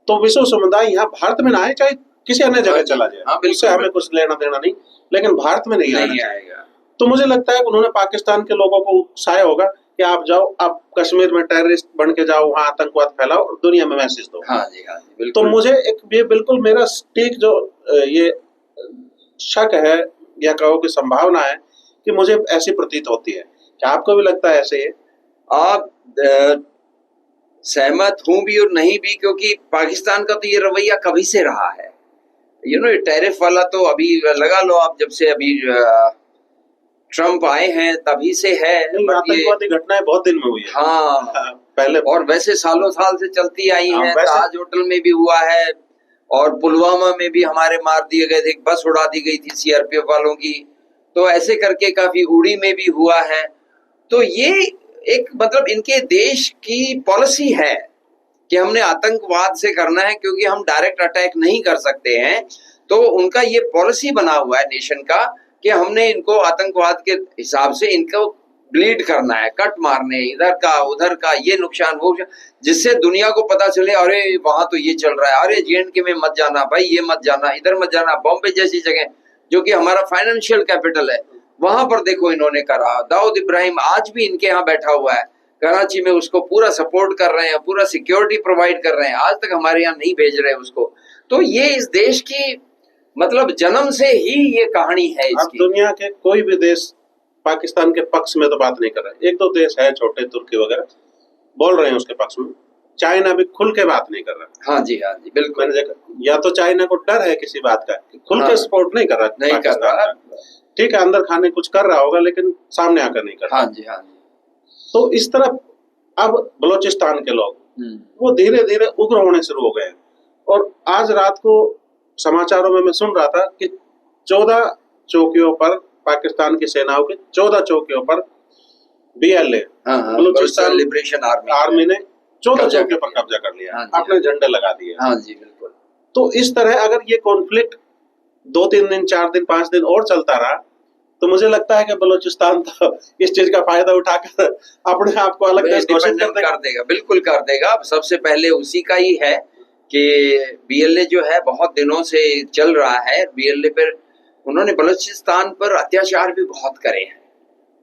Speaker 1: तो विश्व समुदाय यहाँ भारत में ना आए, चाहे किसी अन्य जगह चला जाए, उससे हमें कुछ लेना देना नहीं, लेकिन भारत में नहीं आएगा। तो मुझे लगता है कि उन्होंने पाकिस्तान के लोगों को उकसाया होगा कि आप जाओ, आप कश्मीर में टेररिस्ट बन के जाओ, वहाँ आतंकवाद फैलाओ और दुनिया में मैसेज दो।
Speaker 2: हाँ जी, हाँ जी, बिल्कुल।
Speaker 1: तो मुझे ये बिल्कुल मेरा ठीक जो ये शक है या कहो कि संभावना है कि मुझे ऐसी प्रतीत होती है। क्या आपको भी लगता है ऐसे?
Speaker 2: आप सहमत हूं भी और नहीं भी, क्योंकि पाकिस्तान का तो ये रवैया कभी से रहा है। ये टैरिफ वाला तो अभी लगा लो आप, जब से अभी ट्रम्प आए हैं तभी से है।
Speaker 1: आतंकवादी घटनाएं बहुत दिन में हुई है।
Speaker 2: हाँ
Speaker 1: पहले, और
Speaker 2: वैसे सालों साल से चलती आई हैं। ताज होटल में भी हुआ है और पुलवामा में भी हमारे मार दिए गए थे, एक बस उड़ा दी गई थी सीआरपीएफ वालों की। तो ऐसे करके काफी उड़ी में भी हुआ है। तो ये एक मतलब इनके देश की पॉलिसी है कि हमने आतंकवाद से करना है, क्योंकि हम डायरेक्ट अटैक नहीं कर सकते हैं। तो उनका ये पॉलिसी बना हुआ है नेशन का कि हमने इनको आतंकवाद के हिसाब से इनको ब्लीड करना है, कट मारने, इधर का उधर का, ये नुकसान वो, जिससे दुनिया को पता चले अरे वहां तो ये चल रहा है, अरे जेएंडके में मत जाना भाई, ये मत जाना, इधर मत जाना। बॉम्बे जैसी जगह जो कि हमारा फाइनेंशियल कैपिटल है, वहां पर देखो इन्होंने करा। दाऊद इब्राहिम आज भी इनके यहाँ बैठा हुआ है कराची में, उसको पूरा सपोर्ट कर रहे हैं, पूरा सिक्योरिटी प्रोवाइड कर रहे हैं, आज तक हमारे यहाँ नहीं भेज रहे उसको। तो ये इस देश की मतलब जन्म से ही ये कहानी है इसकी।
Speaker 1: अब दुनिया के कोई भी देश पाकिस्तान के पक्ष में तो बात नहीं कर रहा। एक दो देश है छोटे, तुर्की वगैरह बोल रहे हैं उसके पक्ष में, चाइना भी खुल के बात नहीं कर रहा।
Speaker 2: हाँ जी, हाँ जी, बिल्कुल।
Speaker 1: मैंने देखा, या तो चाइना को डर है किसी बात का, खुल के सपोर्ट नहीं कर रहा,
Speaker 2: नहीं कर रहा।
Speaker 1: ठीक है, अंदर खाने कुछ कर रहा होगा लेकिन सामने आकर नहीं कर रहा।
Speaker 2: हाँ जी, हाँ जी।
Speaker 1: तो इस तरफ अब बलूचिस्तान के लोग वो धीरे धीरे उग्र होने शुरू हो गए। और आज रात को समाचारों में मैं सुन रहा था कि 14 चौकियों पर, पाकिस्तान की सेनाओं के 14 चौकियों पर BLA, बलूचिस्तान लिबरेशन आर्मी ने 14 चौकियों पर कब्जा कर लिया, अपने झंडे लगा दिए।
Speaker 2: हाँ जी, बिल्कुल।
Speaker 1: तो इस तरह अगर ये कॉन्फ्लिक्ट 2-3 दिन, 4 दिन, 5 दिन और चलता रहा तो मुझे लगता है कि बलूचिस्तान तो इस चीज का फायदा उठाकर अपने आप को अलग देश घोषित कर देगा।
Speaker 2: बिल्कुल कर देगा। सबसे पहले उसी का ही है कि BLA जो है बहुत दिनों से चल रहा है। BLA पर उन्होंने बलूचिस्तान पर अत्याचार भी बहुत करे हैं,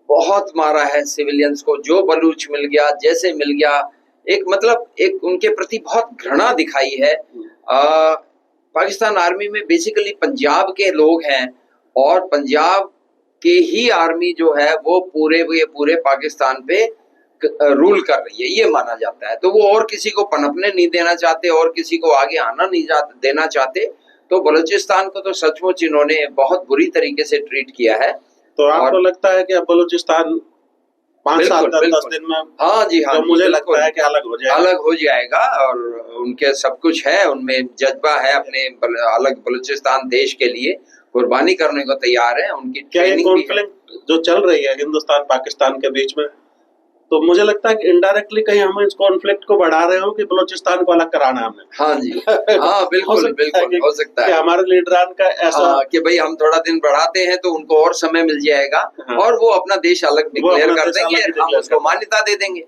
Speaker 2: बहुत मारा है सिविलियंस को, जो बलूच मिल गया, जैसे मिल गया, एक मतलब एक उनके प्रति बहुत घृणा दिखाई है। पाकिस्तान आर्मी में बेसिकली पंजाब के लोग हैं और पंजाब के ही आर्मी जो है वो पूरे पाकिस्तान पे रूल कर रही है, ये माना जाता है। तो वो और किसी को पनपने नहीं देना चाहते और किसी को आगे आना नहीं देना चाहते। तो बलूचिस्तान को तो सचमुच इन्होंने बहुत बुरी तरीके से ट्रीट किया है।
Speaker 1: तो आपको लगता है कि अब बलूचिस्तान 5-7-10 दिन में,
Speaker 2: हाँ जी, हाँ,
Speaker 1: तो मुझे लगता है कि अलग हो जाएगा
Speaker 2: और उनके सब कुछ है, उनमें जज्बा है, अपने अलग बलूचिस्तान देश के लिए कुर्बानी करने को तैयार है। उनकी
Speaker 1: क्या ये कॉन्फ्लिक्ट जो चल रही है हिंदुस्तान पाकिस्तान के बीच में, तो मुझे लगता है कि इनडायरेक्टली कहीं हम इस कॉन्फ्लिक्ट को बढ़ा रहे हो कि बलूचिस्तान को अलग कराना है हमने।
Speaker 2: हाँ जी, हाँ
Speaker 1: हो
Speaker 2: बिल्कुल
Speaker 1: सकता है
Speaker 2: बिल्कुल हो सकता
Speaker 1: कि
Speaker 2: है।
Speaker 1: हमारे लीडरान का ऐसा
Speaker 2: हाँ कि भाई हम थोड़ा दिन बढ़ाते हैं तो उनको और समय मिल जाएगा,
Speaker 1: हाँ,
Speaker 2: और वो अपना देश अलग
Speaker 1: वो
Speaker 2: डिक्लेयर
Speaker 1: अपना
Speaker 2: कर
Speaker 1: देश अलग
Speaker 2: देंगे,
Speaker 1: ही
Speaker 2: हम
Speaker 1: डिक्लेयर
Speaker 2: उसको
Speaker 1: कर
Speaker 2: मान्यता दे देंगे।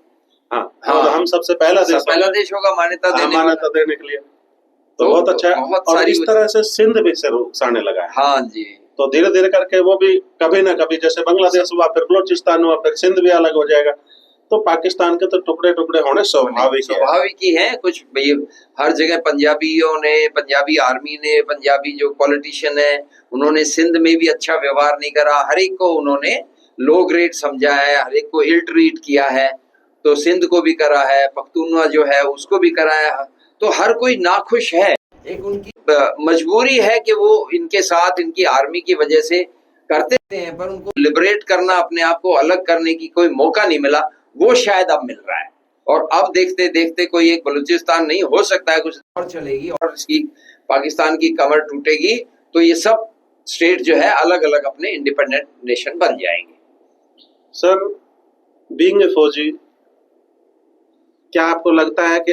Speaker 1: हाँ,
Speaker 2: हाँ,
Speaker 1: और हम सबसे पहला देश
Speaker 2: पहला
Speaker 1: होंगे
Speaker 2: देश होगा मान्यता देने
Speaker 1: मान्यता
Speaker 2: वाला।
Speaker 1: देने के लिए। तो
Speaker 2: तो
Speaker 1: बहुत अच्छा है।
Speaker 2: बहुत
Speaker 1: और
Speaker 2: सारी
Speaker 1: इस तरह से सिंध भी सिर उकसाने लगा है।
Speaker 2: हाँ जी,
Speaker 1: तो धीरे धीरे करके वो भी कभी ना कभी, जैसे बांग्लादेश हुआ, फिर बलूचिस्तान हुआ, फिर सिंध भी अलग हो जाएगा। तो पाकिस्तान के तो टुकड़े टुकड़े होने
Speaker 2: स्वाभाविक ही है। कुछ भाई हर जगह पंजाबियों ने, पंजाबी आर्मी ने, पंजाबी जो पॉलिटिशियन है, उन्होंने सिंध में भी अच्छा व्यवहार नहीं करा, हर एक को उन्होंने लो ग्रेड समझा है, हर एक को इल ट्रीट किया है। तो सिंध को भी करा है, पख्तूनवा जो है उसको भी कराया, तो हर कोई नाखुश है। एक उनकी मजबूरी है कि वो इनके साथ इनकी आर्मी की वजह से करते हैं, पर उनको लिबरेट करना, अपने आप को अलग करने की कोई मौका नहीं मिला, वो शायद अब मिल रहा है। और अब देखते देखते कोई एक बलूचिस्तान नहीं, हो सकता है कुछ और चलेगी और इसकी पाकिस्तान की कमर टूटेगी, तो ये सब स्टेट जो है अलग अलग अपने इंडिपेंडेंट नेशन बन जाएंगे।
Speaker 1: सर, बीइंग ए फौजी, क्या आपको लगता है कि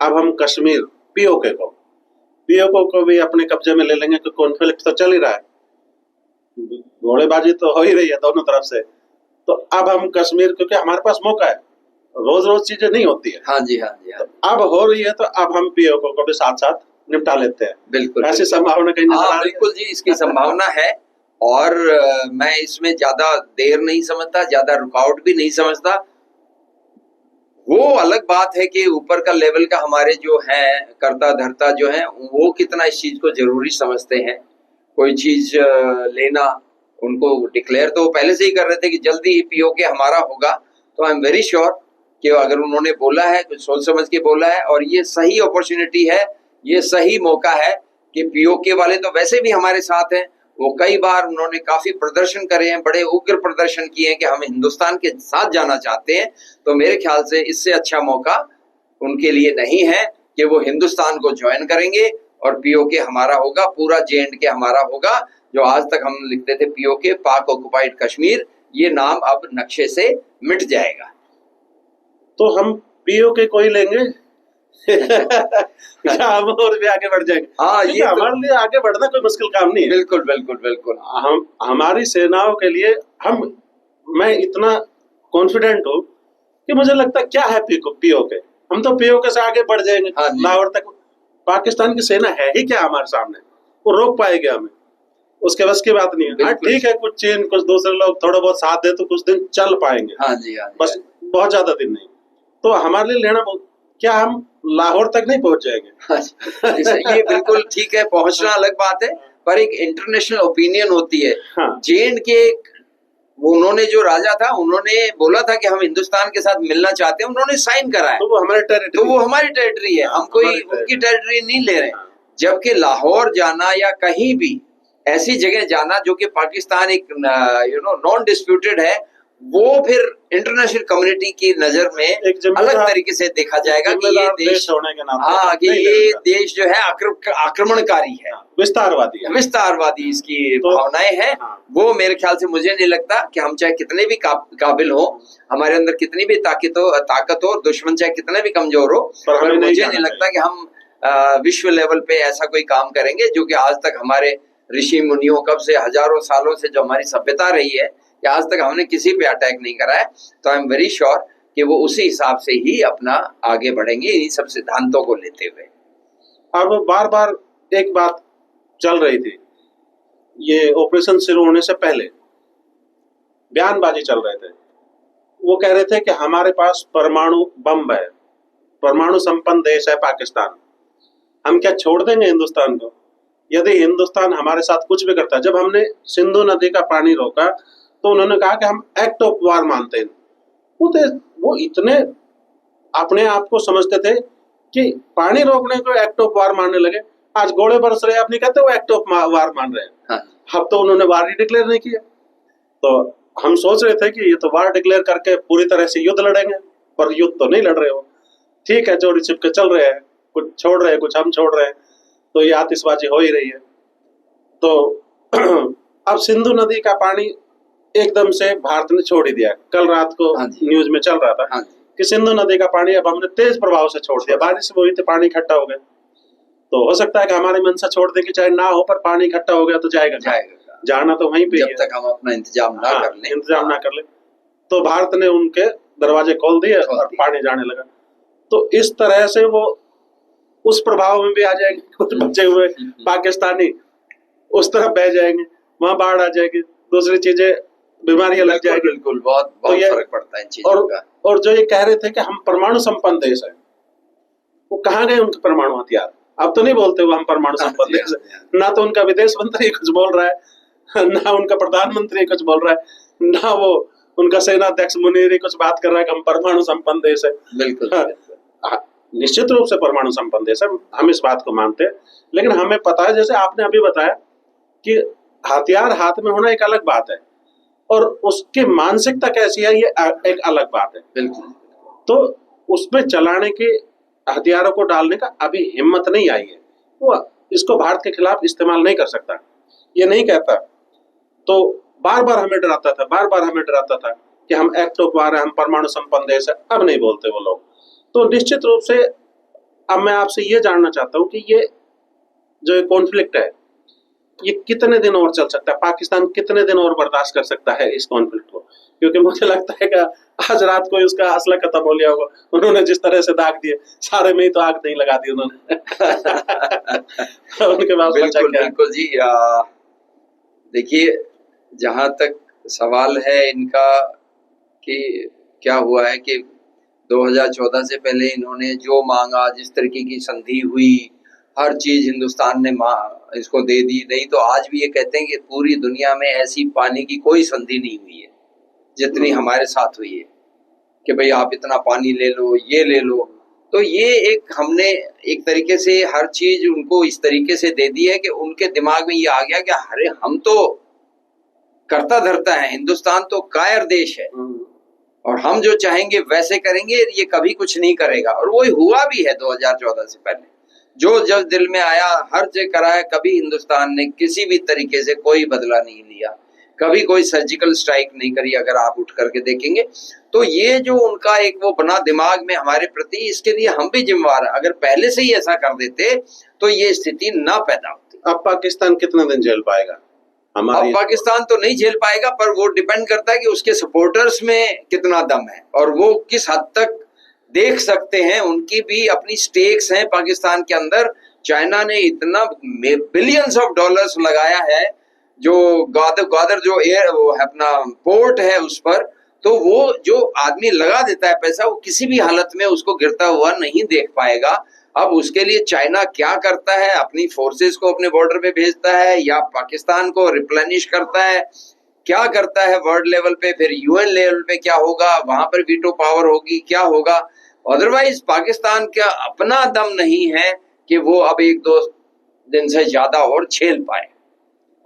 Speaker 1: अब हम कश्मीर पीओके को भी अपने कब्जे में ले लेंगे? कि कॉन्फ्लिक्ट तो चल ही रहा है, घोड़ेबाजी तो हो ही रही है दोनों तरफ से। तो अब हम कश्मीर, क्योंकि हमारे पास मौका है, रोज रोज चीजें नहीं होती है।
Speaker 2: हाँ जी, हाँ जी, हाँ।
Speaker 1: तो अब हो रही है, तो अब हम पीओके को भी साथ साथ निपटा लेते हैं।
Speaker 2: बिल्कुल,
Speaker 1: ऐसी संभावना कहीं नजर आ रही है?
Speaker 2: बिल्कुल जी, इसकी संभावना है। और मैं इसमें ज्यादा देर नहीं समझता, ज्यादा रुकावट भी नहीं समझता। वो अलग बात है कि ऊपर का लेवल का हमारे जो है कर्ता धर्ता जो है, वो कितना इस चीज को जरूरी समझते हैं। कोई चीज लेना, उनको डिक्लेयर तो वो पहले से ही कर रहे थे कि जल्दी ही पीओके हमारा होगा। तो आई एम वेरी श्योर कि अगर उन्होंने बोला है, कुछ सोच समझ के बोला है, और ये सही अपॉर्चुनिटी है, ये सही मौका है कि पीओके वाले तो वैसे भी हमारे साथ हैं। वो कई बार उन्होंने काफी प्रदर्शन करे हैं, बड़े उग्र प्रदर्शन किए हैं कि हम हिंदुस्तान के साथ जाना चाहते हैं। तो मेरे ख्याल से इससे अच्छा मौका उनके लिए नहीं है कि वो हिंदुस्तान को ज्वाइन करेंगे और पीओके हमारा होगा, पूरा J&K हमारा होगा। जो आज तक हम लिखते थे पीओके, पाक ऑक्युपाइड कश्मीर, ये नाम अब नक्शे से मिट जाएगा।
Speaker 1: तो हम पीओके को ही लेंगे क्या हम और भी आगे बढ़ जाएंगे?
Speaker 2: हाँ, ये
Speaker 1: हमारे लिए आगे बढ़ना कोई मुश्किल काम नहीं है।
Speaker 2: बिल्कुल बिल्कुल बिल्कुल।
Speaker 1: हम, हमारी सेनाओं के लिए मैं इतना कॉन्फिडेंट हूँ कि मुझे लगता है क्या है पीओके, हम तो पीओके से आगे बढ़ जाएंगे।
Speaker 2: हाँ,
Speaker 1: लाहौर तक पाकिस्तान की सेना है ही क्या हमारे सामने? वो रोक पाएगी हमें? उसके बस की बात नहीं है। हाँ ठीक है, कुछ चीन, कुछ दूसरे लोग थोड़ा बहुत साथ दे तो कुछ दिन चल पाएंगे।
Speaker 2: हाँ जी, हाँ जी,
Speaker 1: बस बहुत ज्यादा दिन नहीं। तो हमारे लिए लेना, क्या हम लाहौर तक नहीं पहुंच जाएंगे?
Speaker 2: हाँ, ये बिल्कुल ठीक है, पहुंचना अलग बात है, पर एक इंटरनेशनल ओपिनियन होती है।
Speaker 1: हाँ।
Speaker 2: J&K, उन्होंने जो राजा था, उन्होंने बोला था कि हम हिंदुस्तान के साथ मिलना चाहते हैं, उन्होंने साइन करा है।
Speaker 1: तो वो हमारी
Speaker 2: टेरिटरी है, हम कोई उनकी टेरिटरी नहीं ले रहे हैं। जबकि लाहौर जाना या कहीं भी ऐसी जगह जाना जो कि पाकिस्तान एक नॉन डिस्प्यूटेड है, वो फिर इंटरनेशनल कम्युनिटी की नजर में अलग तरीके से देखा जाएगा कि ये देश
Speaker 1: होने के नाते,
Speaker 2: हाँ, कि ये देश जो है आक्रमणकारी है, विस्तारवादी इसकी भावनाएं हैं। वो मेरे ख्याल से, मुझे नहीं लगता कि हम चाहे कितने भी काबिल हो, हमारे अंदर कितनी भी ताकत हो, दुश्मन चाहे कितने भी कमजोर हो, पर मुझे नहीं लगता कि हम विश्व लेवल पे ऐसा कोई काम करेंगे जो कि आज तक हमारे ऋषि मुनियों कब से, हजारों सालों से जो हमारी सभ्यता रही है, कि आज तक हमने किसी पे अटैक नहीं करा है। तो आई एम वेरी श्योर कि वो उसी हिसाब से ही अपना आगे बढ़ेंगे, इन सब सिद्धांतों को लेते हुए।
Speaker 1: अब बार बार एक बात चल रही थी, ये ऑपरेशन शुरू होने से पहले बयानबाजी चल रहे थे। वो कह रहे थे कि हमारे पास परमाणु बम है, परमाणु संपन्न देश है पाकिस्तान, हम क्या छोड़ देंगे हिंदुस्तान को यदि हिंदुस्तान हमारे साथ कुछ भी करता है? जब हमने सिंधु नदी का पानी रोका तो उन्होंने कहा कि हम एक्ट ऑफ वार मानते हैं। वो इतने अपने आप को समझते थे कि पानी रोकने को एक्ट ऑफ वार मानने लगे। आज गोले बरस रहे, आप नहीं कहते वो एक्ट ऑफ वार मान रहे हैं। हाँ। अब तो उन्होंने वार ही डिक्लेयर नहीं किया। तो हम सोच रहे थे कि ये तो वार डिक्लेयर करके पूरी तरह से युद्ध लड़ेंगे, पर युद्ध तो नहीं लड़ रहे हो। ठीक है, चोरी छिपके चल रहे हैं, कुछ छोड़ रहे हैं, कुछ हम छोड़ रहे हैं, तो ये आतिशबाजी हो ही रही है। तो अब सिंधु नदी का पानी एकदम से भारत ने छोड़ ही दिया। कल रात को
Speaker 2: हाँ जी।
Speaker 1: न्यूज में चल रहा था
Speaker 2: हाँ जी।
Speaker 1: कि सिंधु नदी का पानी अब हमने तेज प्रभाव से छोड़ दिया। बारिश हुई तो पानी इकट्ठा हो गया, तो हो सकता है कि हमारे मन से छोड़ दे कि चाहे ना हो, पर पानी इकट्ठा हो गया तो जाएगा कहाँ?
Speaker 2: जाएगा
Speaker 1: जाना तो वहीं पे ही
Speaker 2: जब
Speaker 1: है।
Speaker 2: तक हम अपना इंतजाम ना
Speaker 1: हाँ,
Speaker 2: कर लें।
Speaker 1: इंतजाम ना
Speaker 2: हाँ,
Speaker 1: कर ले। तो भारत ने उनके दरवाजे खोल दिए
Speaker 2: खोल
Speaker 1: और
Speaker 2: दिए।
Speaker 1: पानी जाने लगा। तो इस तरह से वो उस प्रभाव में भी आ जाएंगे, कुछ बचे हुए पाकिस्तानी उस तरफ बह जाएंगे, वहां बाढ़ आ जाएगी, दूसरी चीजें, बीमारियां लग
Speaker 2: बिल्कुल
Speaker 1: जाएगी।
Speaker 2: बिल्कुल, बहुत
Speaker 1: तो
Speaker 2: बहुत
Speaker 1: ये
Speaker 2: फर्क पड़ता है इन चीजों का।
Speaker 1: और जो ये कह रहे थे कि हम परमाणु संपन्न देश है, वो कहाँ गए उनके परमाणु हथियार? अब तो नहीं बोलते वो हम परमाणु
Speaker 2: हाँ
Speaker 1: संपन्न
Speaker 2: जी,
Speaker 1: देश
Speaker 2: हाँ
Speaker 1: है।
Speaker 2: जी।
Speaker 1: ना तो उनका विदेश मंत्री कुछ बोल रहा है, ना उनका प्रधानमंत्री कुछ बोल रहा है, ना वो उनका सेनाध्यक्ष मुनीर कुछ बात कर रहा है कि हम परमाणु संपन्न देश है।
Speaker 2: बिल्कुल
Speaker 1: हाँ,
Speaker 2: बिल्कुल।
Speaker 1: निश्चित रूप से परमाणु संपन्न देश है, हम इस बात को मानते हैं। लेकिन हमें पता है, जैसे आपने अभी बताया, कि हथियार हाथ में होना एक अलग बात है और उसकी मानसिकता कैसी है ये एक अलग बात है।
Speaker 2: बिल्कुल
Speaker 1: तो उसमें चलाने के, हथियारों को डालने का अभी हिम्मत नहीं आई है। वो इसको भारत के खिलाफ इस्तेमाल नहीं कर सकता, ये नहीं कहता। तो बार बार हमें डराता था, बार बार हमें डराता था कि हम एक्ट ऑफ वार है, हम परमाणु संपन्न देश है। अब नहीं बोलते वो लोग। तो निश्चित रूप से अब मैं आपसे ये जानना चाहता हूँ कि ये जो कॉन्फ्लिक्ट है, ये कितने दिन और चल सकता है? पाकिस्तान कितने दिन और बर्दाश्त कर सकता है इस कॉन्फ्लिक्ट को? क्योंकि मुझे लगता है कि आज रात को उसका असला खत्म हो लिया होगा। उन्होंने जिस तरह से दाग दिए, सारे में ही तो आग नहीं लगा दी उन्होंने। उनके पास बचा
Speaker 2: बिल्कुल
Speaker 1: क्या?
Speaker 2: बिल्कुल जी। देखिए, जहां तक सवाल है इनका कि क्या हुआ है कि 2014 से पहले इन्होंने जो मांगा, जिस तरीके की संधि हुई, हर चीज हिंदुस्तान ने इसको दे दी। नहीं तो आज भी ये कहते हैं कि पूरी दुनिया में ऐसी पानी की कोई संधि नहीं हुई है जितनी हमारे साथ हुई है, कि भाई आप इतना पानी ले लो, ये ले लो। तो ये एक हमने एक तरीके से हर चीज उनको इस तरीके से दे दी है कि उनके दिमाग में ये आ गया कि अरे हम तो करता धरता है, हिंदुस्तान तो कायर देश है और हम जो चाहेंगे वैसे करेंगे, ये कभी कुछ नहीं करेगा। और वो हुआ भी है 2014 से पहले। जो जब दिल में आया हर जगह कराया। कभी हिंदुस्तान ने किसी भी तरीके से कोई बदला नहीं लिया, कभी कोई सर्जिकल स्ट्राइक नहीं करी। अगर आप उठ करके देखेंगे तो ये जो उनका एक वो बना दिमाग में हमारे प्रति, इसके लिए हम भी जिम्मेवार हैं। अगर पहले से ही ऐसा कर देते तो ये स्थिति ना पैदा होती।
Speaker 1: अब पाकिस्तान कितना दिन झेल पाएगा?
Speaker 2: अब पाकिस्तान तो नहीं झेल पाएगा, पर वो डिपेंड करता है कि उसके सपोर्टर्स में कितना दम है और वो किस हद तक देख सकते हैं। उनकी भी अपनी स्टेक्स हैं पाकिस्तान के अंदर। चाइना ने इतना बिलियंस ऑफ डॉलर्स लगाया है, जो ग्वादर जो एयर वो अपना पोर्ट है उस पर, तो वो जो आदमी लगा देता है पैसा, वो किसी भी हालत में उसको गिरता हुआ नहीं देख पाएगा। अब उसके लिए चाइना क्या करता है, अपनी फोर्सेस को अपने बॉर्डर पे भेजता है या पाकिस्तान को रिप्लेनिश करता है, क्या करता है वर्ल्ड लेवल पे, फिर यूएन लेवल पे क्या होगा, वहां पर वीटो पावर होगी, क्या होगा। अदरवाइज पाकिस्तान का अपना दम नहीं है कि वो अब एक दो दिन से ज्यादा और झेल पाए,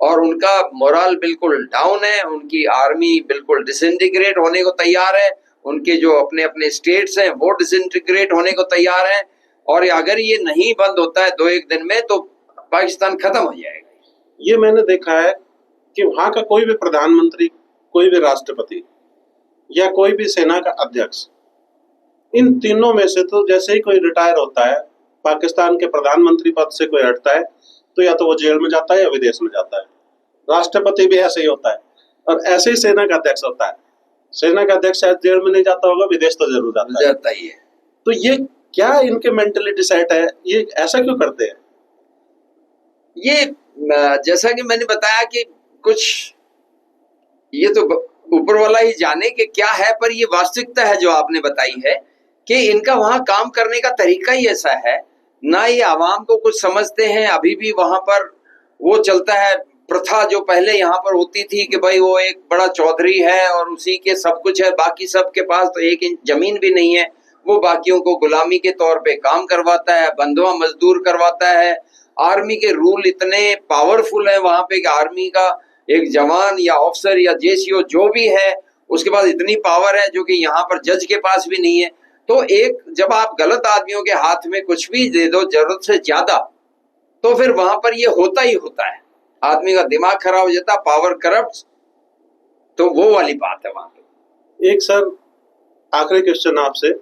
Speaker 2: और उनका मोरल बिल्कुल डाउन है। उनकी आर्मी बिल्कुल डिसइंटीग्रेट होने को तैयार है, उनके जो अपने अपने स्टेट्स हैं वो डिसइंटीग्रेट होने को तैयार हैं। और अगर ये नहीं बंद होता है 2-1 दिन में तो पाकिस्तान खत्म हो जाएगा।
Speaker 1: ये मैंने देखा है कि वहां का कोई भी प्रधानमंत्री, कोई भी राष्ट्रपति या कोई भी सेना का अध्यक्ष, इन तीनों में से तो जैसे ही कोई रिटायर होता है, पाकिस्तान के प्रधानमंत्री पद से कोई हटता है, तो या तो वो जेल में जाता है या विदेश में जाता है। राष्ट्रपति भी ऐसे ही होता है और ऐसे ही सेना का अध्यक्ष होता है। सेना का अध्यक्ष शायद जेल में नहीं जाता होगा, विदेश तो जरूर जाता
Speaker 2: ही है।
Speaker 1: तो ये क्या इनके मेंटलिटी सेट है? ये ऐसा क्यों करते हैं?
Speaker 2: ये जैसा कि मैंने बताया कि कुछ ये तो ऊपर वाला ही जाने कि क्या है, पर ये वास्तविकता है जो आपने बताई है कि इनका वहां काम करने का तरीका ही ऐसा है। ना ये आवाम को कुछ समझते हैं। अभी भी वहां पर वो चलता है प्रथा जो पहले यहाँ पर होती थी कि भाई वो एक बड़ा चौधरी है और उसी के सब कुछ है, बाकी सब के पास तो 1 इंच जमीन भी नहीं है। वो बाकियों को गुलामी के तौर पे काम करवाता है, बंधुआ मजदूर करवाता है। आर्मी के रूल इतने पावरफुल है वहां पे कि आर्मी का एक जवान या ऑफिसर या जेसीओ जो भी है, उसके पास इतनी पावर है जो कि यहाँ पर जज के पास भी नहीं है। तो एक जब आप गलत आदमियों के हाथ में कुछ भी दे दो जरूरत से ज्यादा, तो फिर वहां पर ये होता ही होता है। आदमी का दिमाग खराब हो जाता, पावर करप्ट, तो वो वाली बात है वहां पे।
Speaker 1: एक सर आखिरी क्वेश्चन आपसे,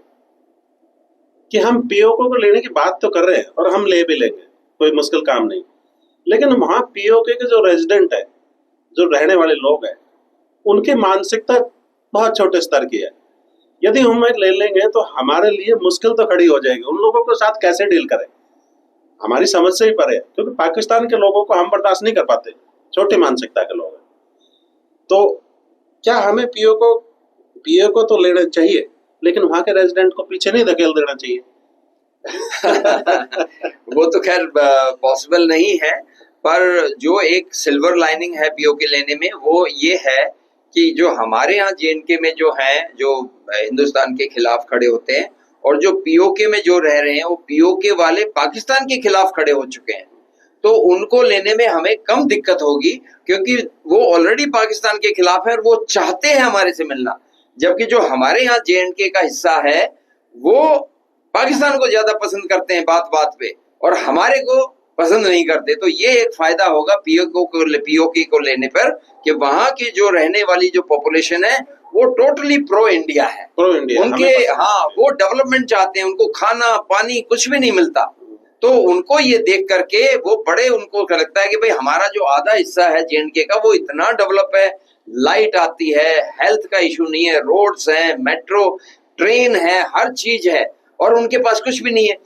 Speaker 1: कि हम पीओके को लेने की बात तो कर रहे हैं और हम ले भी लेंगे, कोई मुश्किल काम नहीं, लेकिन वहां पीओके के जो रेजिडेंट है, जो रहने वाले लोग हैं, उनकी मानसिकता बहुत छोटे स्तर की है। यदि हम एक ले लेंगे तो हमारे लिए मुश्किल तो खड़ी हो जाएगी, उन लोगों के साथ कैसे डील करें, हमारी समझ से ही परे है, क्योंकि पाकिस्तान के लोगों को हम बर्दाश्त नहीं कर पाते, छोटी मानसिकता के लोग हैं। तो क्या हमें पीओके तो लेना चाहिए, लेकिन वहां के रेजिडेंट को पीछे नहीं धकेल देना चाहिए?
Speaker 2: वो तो खैर पॉसिबल नहीं है, पर जो एक सिल्वर लाइनिंग है पीओके लेने में वो ये है कि जो हमारे यहाँ जेएनके में जो हैं, जो हिंदुस्तान के खिलाफ खड़े होते हैं, और जो पीओके में जो रह रहे हैं वो पीओके वाले पाकिस्तान के खिलाफ खड़े हो चुके हैं, तो उनको लेने में हमें कम दिक्कत होगी, क्योंकि वो ऑलरेडी पाकिस्तान के खिलाफ है और वो चाहते हैं हमारे से मिलना। जबकि जो हमारे यहाँ जेएनके का हिस्सा है वो पाकिस्तान को ज्यादा पसंद करते हैं बात बात पे, और हमारे को पसंद नहीं करते। तो ये एक फायदा होगा पीओके को लेने पर, कि वहां की जो रहने वाली जो पॉपुलेशन है वो टोटली प्रो इंडिया है,
Speaker 1: प्रो इंडिया
Speaker 2: उनके हाँ वो डेवलपमेंट चाहते हैं, उनको खाना पानी कुछ भी नहीं मिलता। तो उनको ये देख करके वो बड़े उनको लगता है कि भाई हमारा जो आधा हिस्सा है जेएनके का वो इतना डेवलप है, लाइट आती है, हेल्थ का इशू नहीं है, रोड्स हैं, मेट्रो ट्रेन है, हर चीज है, और उनके पास कुछ भी नहीं है।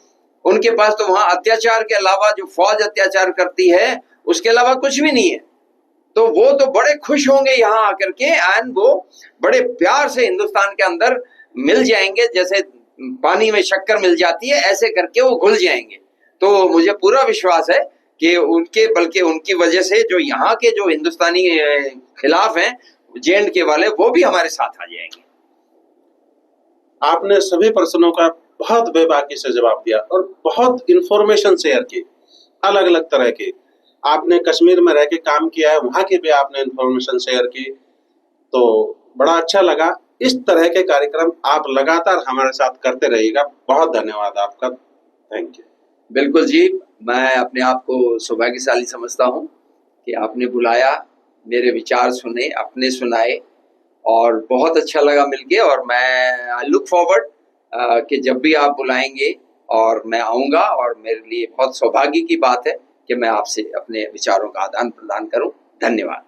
Speaker 2: उनके पास तो वहां अत्याचार के अलावा, जो फौज अत्याचार करती है उसके अलावा कुछ भी नहीं है। तो वो तो बड़े खुश होंगे यहाँ आकर के, एंड वो बड़े प्यार से हिंदुस्तान के अंदर मिल जाएंगे, जैसे पानी में शक्कर मिल जाती है ऐसे करके वो घुल जाएंगे। तो मुझे पूरा विश्वास है कि उनके, बल्कि उनकी वजह से जो यहाँ के जो हिंदुस्तानी खिलाफ हैं जेएनके वाले, वो भी हमारे साथ आ जाएंगे।
Speaker 1: आपने सभी प्रश्नों का बहुत बेबाकी से जवाब दिया और बहुत इंफॉर्मेशन शेयर की, अलग अलग तरह की। आपने कश्मीर में रह के काम किया है, वहां की भी आपने इंफॉर्मेशन शेयर की, तो बड़ा अच्छा लगा। इस तरह के कार्यक्रम आप लगातार हमारे साथ करते रहिएगा। बहुत धन्यवाद आपका, थैंक यू।
Speaker 2: बिल्कुल जी, मैं अपने आप को सौभाग्यशाली समझता हूँ कि आपने बुलाया, मेरे विचार सुने, अपने सुनाए, और बहुत अच्छा लगा मिलके। और मैं आई लुक फॉरवर्ड कि जब भी आप बुलाएंगे और मैं आऊँगा, और मेरे लिए बहुत सौभाग्य की बात है कि मैं आपसे अपने विचारों का आदान प्रदान करूँ। धन्यवाद।